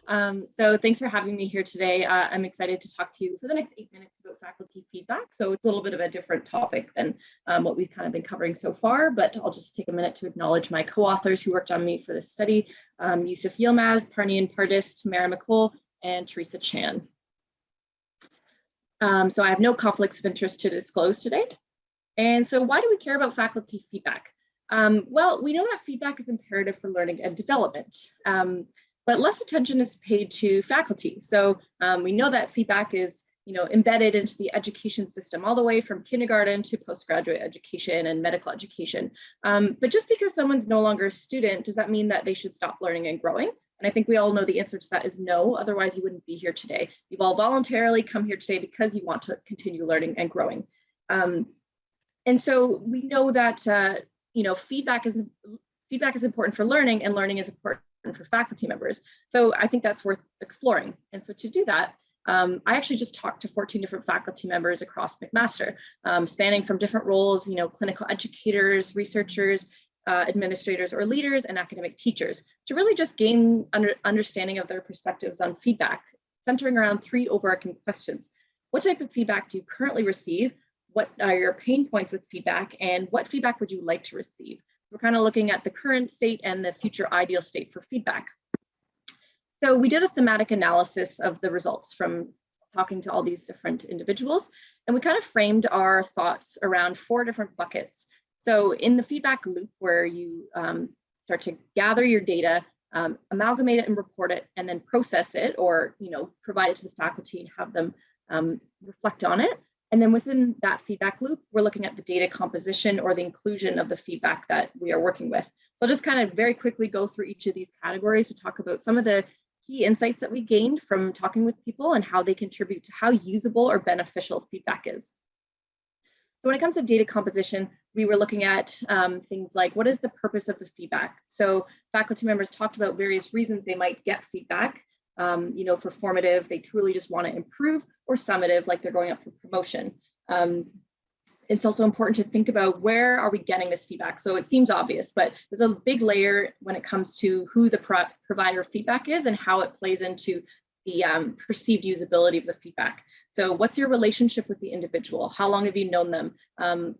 So thanks for having me here today. I'm excited to talk to you for the next 8 minutes about faculty feedback. So it's a little bit of a different topic than what we've kind of been covering so far, but I'll just take a minute to acknowledge my co-authors who worked on me for this study, Yusuf Yilmaz, Parnian Pardis, Tamara McColl, and Teresa Chan. So I have no conflicts of interest to disclose today. And so why do we care about faculty feedback? Well, we know that feedback is imperative for learning and development. But less attention is paid to faculty. So we know that feedback is, embedded into the education system all the way from kindergarten to postgraduate education and medical education. But just because someone's no longer a student, does that mean that they should stop learning and growing? And I think we all know the answer to that is no, otherwise you wouldn't be here today. You've all voluntarily come here today because you want to continue learning and growing. And so we know that, feedback is important for learning, and learning is important for faculty members. So I think that's worth exploring. And so to do that, I actually just talked to 14 different faculty members across McMaster, spanning from different roles, clinical educators, researchers, administrators or leaders, and academic teachers, to really just gain understanding of their perspectives on feedback, centering around 3 overarching questions. What type of feedback do you currently receive? What are your pain points with feedback? And what feedback would you like to receive? We're kind of looking at the current state and the future ideal state for feedback. So we did a thematic analysis of the results from talking to all these different individuals, and we kind of framed our thoughts around 4 different buckets. So in the feedback loop, where you start to gather your data, amalgamate it and report it, and then process it, or provide it to the faculty and have them reflect on it. And then within that feedback loop, we're looking at the data composition or the inclusion of the feedback that we are working with. So I'll just kind of very quickly go through each of these categories to talk about some of the key insights that we gained from talking with people and how they contribute to how usable or beneficial feedback is. So when it comes to data composition, we were looking at things like, what is the purpose of the feedback? So faculty members talked about various reasons they might get feedback. For formative, they truly just want to improve, or summative, like they're going up for promotion. It's also important to think about, where are we getting this feedback? So it seems obvious, but there's a big layer when it comes to who the provider of feedback is and how it plays into the perceived usability of the feedback. So what's your relationship with the individual? How long have you known them?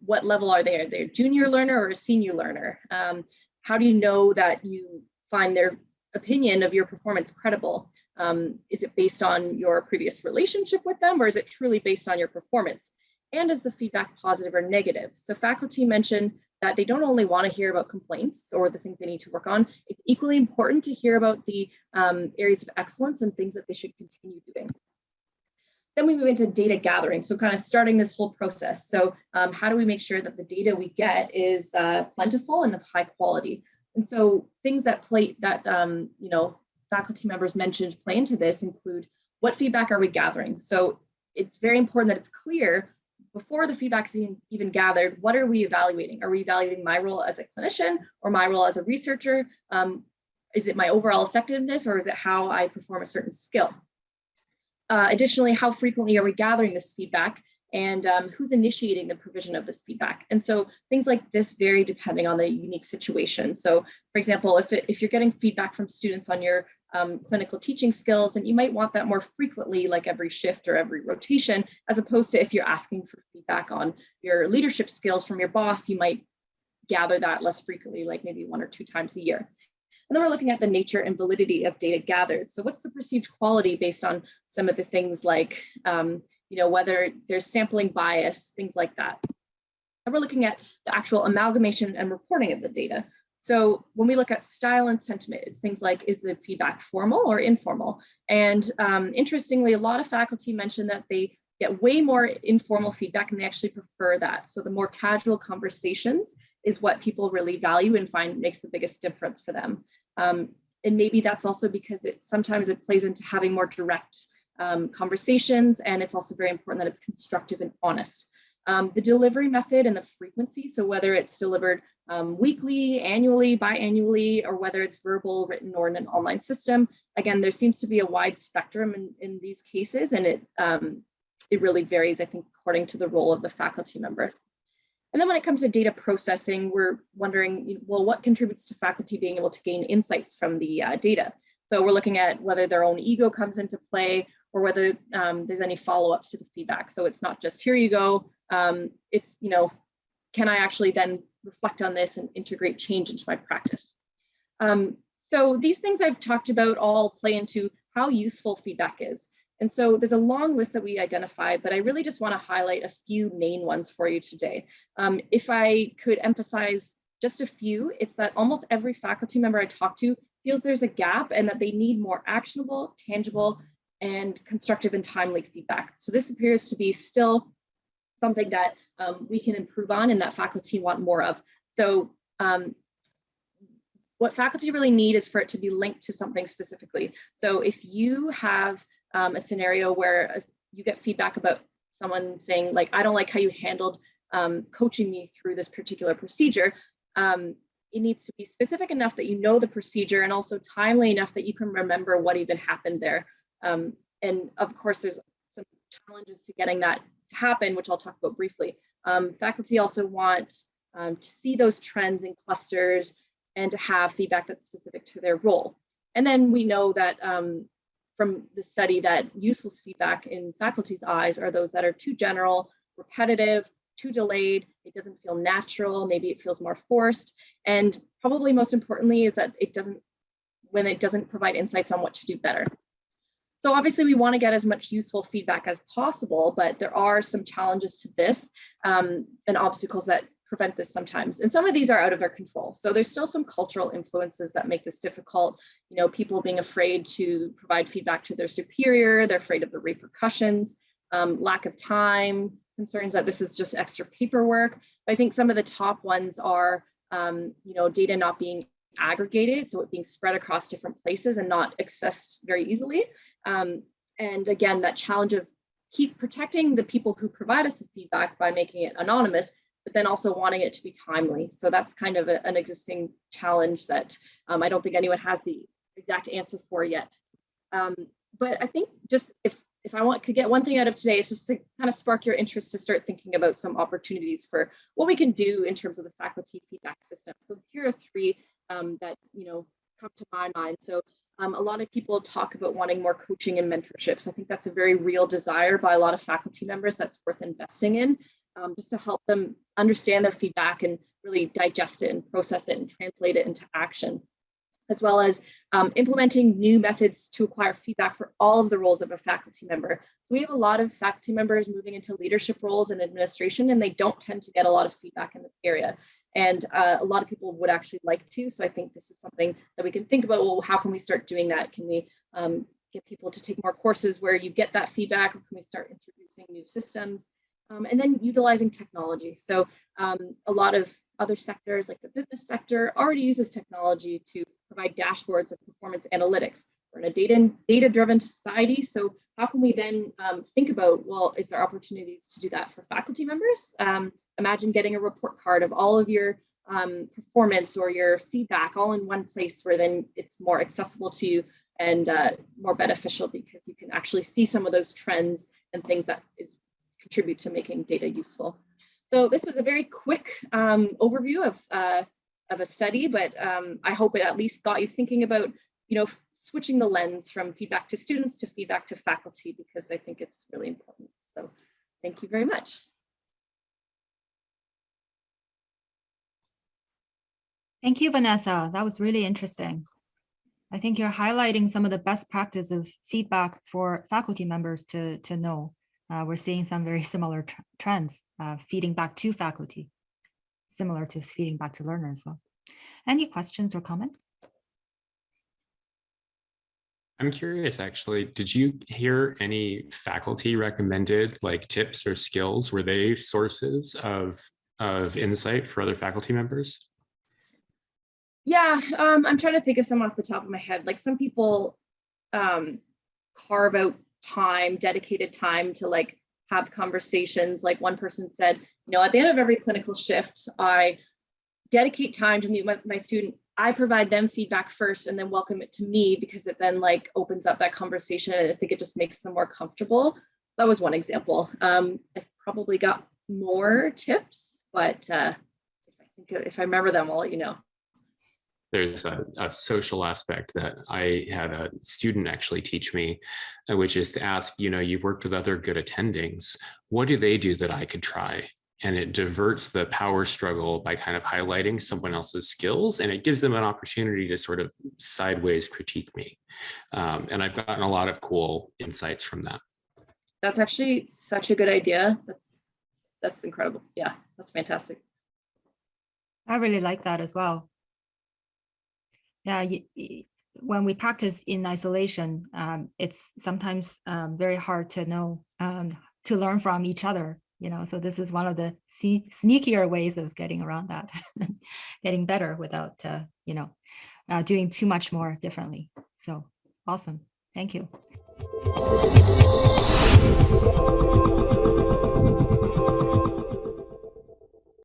What level are they? Are they a junior learner or a senior learner? How do you know that you find their opinion of your performance credible? Is it based on your previous relationship with them, or is it truly based on your performance? And is the feedback positive or negative? So faculty mentioned that they don't only want to hear about complaints or the things they need to work on. It's equally important to hear about the areas of excellence and things that they should continue doing. Then we move into data gathering, so kind of starting this whole process. So how do we make sure that the data we get is plentiful and of high quality? And so things that faculty members mentioned play into this include, what feedback are we gathering? So it's very important that it's clear before the feedback is even gathered, what are we evaluating? Are we evaluating my role as a clinician or my role as a researcher? Is it my overall effectiveness, or is it how I perform a certain skill? Additionally, how frequently are we gathering this feedback, and who's initiating the provision of this feedback? And so things like this vary depending on the unique situation. So for example, if you're getting feedback from students on your clinical teaching skills, then you might want that more frequently, like every shift or every rotation, as opposed to if you're asking for feedback on your leadership skills from your boss, you might gather that less frequently, like maybe 1 or 2 times a year. And then we're looking at the nature and validity of data gathered. So what's the perceived quality based on some of the things like, whether there's sampling bias, things like that. And we're looking at the actual amalgamation and reporting of the data. So when we look at style and sentiment, it's things like, is the feedback formal or informal? And interestingly, a lot of faculty mentioned that they get way more informal feedback and they actually prefer that. So the more casual conversations is what people really value and find makes the biggest difference for them. And maybe that's also because sometimes it plays into having more direct conversations, and it's also very important that it's constructive and honest. The delivery method and the frequency, so whether it's delivered weekly, annually, biannually, or whether it's verbal, written, or in an online system. Again, there seems to be a wide spectrum in these cases, and it really varies, I think, according to the role of the faculty member. And then when it comes to data processing, we're wondering, well, what contributes to faculty being able to gain insights from the data? So we're looking at whether their own ego comes into play or whether there's any follow-ups to the feedback. So it's not just here you go. It's, can I actually then reflect on this and integrate change into my practice? So these things I've talked about all play into how useful feedback is. And so there's a long list that we identified, but I really just want to highlight a few main ones for you today. If I could emphasize just a few, it's that almost every faculty member I talk to feels there's a gap and that they need more actionable, tangible, and constructive and timely feedback. So this appears to be still something that we can improve on and that faculty want more of. So what faculty really need is for it to be linked to something specifically. So if you have a scenario where you get feedback about someone saying, like, I don't like how you handled coaching me through this particular procedure, it needs to be specific enough that you know the procedure and also timely enough that you can remember what even happened there. And of course, there's some challenges to getting that to happen, which I'll talk about briefly. Faculty also want to see those trends in clusters and to have feedback that's specific to their role. And then we know that from the study that useless feedback in faculty's eyes are those that are too general, repetitive, too delayed, it doesn't feel natural, maybe it feels more forced. And probably most importantly is that it doesn't provide insights on what to do better. So obviously we want to get as much useful feedback as possible, but there are some challenges to this and obstacles that prevent this sometimes. And some of these are out of our control. So there's still some cultural influences that make this difficult. People being afraid to provide feedback to their superior, they're afraid of the repercussions, lack of time, concerns that this is just extra paperwork. But I think some of the top ones are, data not being aggregated, so it being spread across different places and not accessed very easily. And again, that challenge of keep protecting the people who provide us the feedback by making it anonymous, but then also wanting it to be timely. So that's kind of an existing challenge that I don't think anyone has the exact answer for yet. But I think just if I could get one thing out of today, it's just to kind of spark your interest to start thinking about some opportunities for what we can do in terms of the faculty feedback system. So here are three that come to my mind. So a lot of people talk about wanting more coaching and mentorship. So I think that's a very real desire by a lot of faculty members that's worth investing in, just to help them understand their feedback and really digest it and process it and translate it into action, as well as implementing new methods to acquire feedback for all of the roles of a faculty member. So we have a lot of faculty members moving into leadership roles and administration, and they don't tend to get a lot of feedback in this area. And a lot of people would actually like to. So I think this is something that we can think about. Well, how can we start doing that? Can we get people to take more courses where you get that feedback? Or can we start introducing new systems? And then utilizing technology. So a lot of other sectors like the business sector already uses technology to provide dashboards of performance analytics. We're in a data-driven society. So how can we then think about, well, is there opportunities to do that for faculty members? Imagine getting a report card of all of your performance or your feedback all in one place where then it's more accessible to you and more beneficial because you can actually see some of those trends and things that contribute to making data useful. So this was a very quick overview of a study, but I hope it at least got you thinking about, switching the lens from feedback to students to feedback to faculty, because I think it's really important. So thank you very much. Thank you, Vanessa. That was really interesting. I think you're highlighting some of the best practice of feedback for faculty members to know. We're seeing some very similar trends, feeding back to faculty, similar to feeding back to learners as well. Any questions or comments? I'm curious, actually, did you hear any faculty recommended tips or skills? Were they sources of insight for other faculty members? Yeah, I'm trying to think of some off the top of my head. Like some people carve out time, dedicated time to have conversations. Like one person said, at the end of every clinical shift, I dedicate time to meet my student. I provide them feedback first and then welcome it to me because it then opens up that conversation, and I think it just makes them more comfortable. That was one example. I've probably got more tips, but if I remember them, I'll let you know. there's a social aspect that I had a student actually teach me, which is to ask, you've worked with other good attendings. What do they do that I could try? And it diverts the power struggle by kind of highlighting someone else's skills, and it gives them an opportunity to sort of sideways critique me. And I've gotten a lot of cool insights from that. That's actually such a good idea. That's incredible. Yeah, that's fantastic. I really like that as well. Yeah, when we practice in isolation, it's sometimes very hard to know, to learn from each other, so this is one of the sneakier ways of getting around that, getting better without, doing too much more differently. So awesome. Thank you.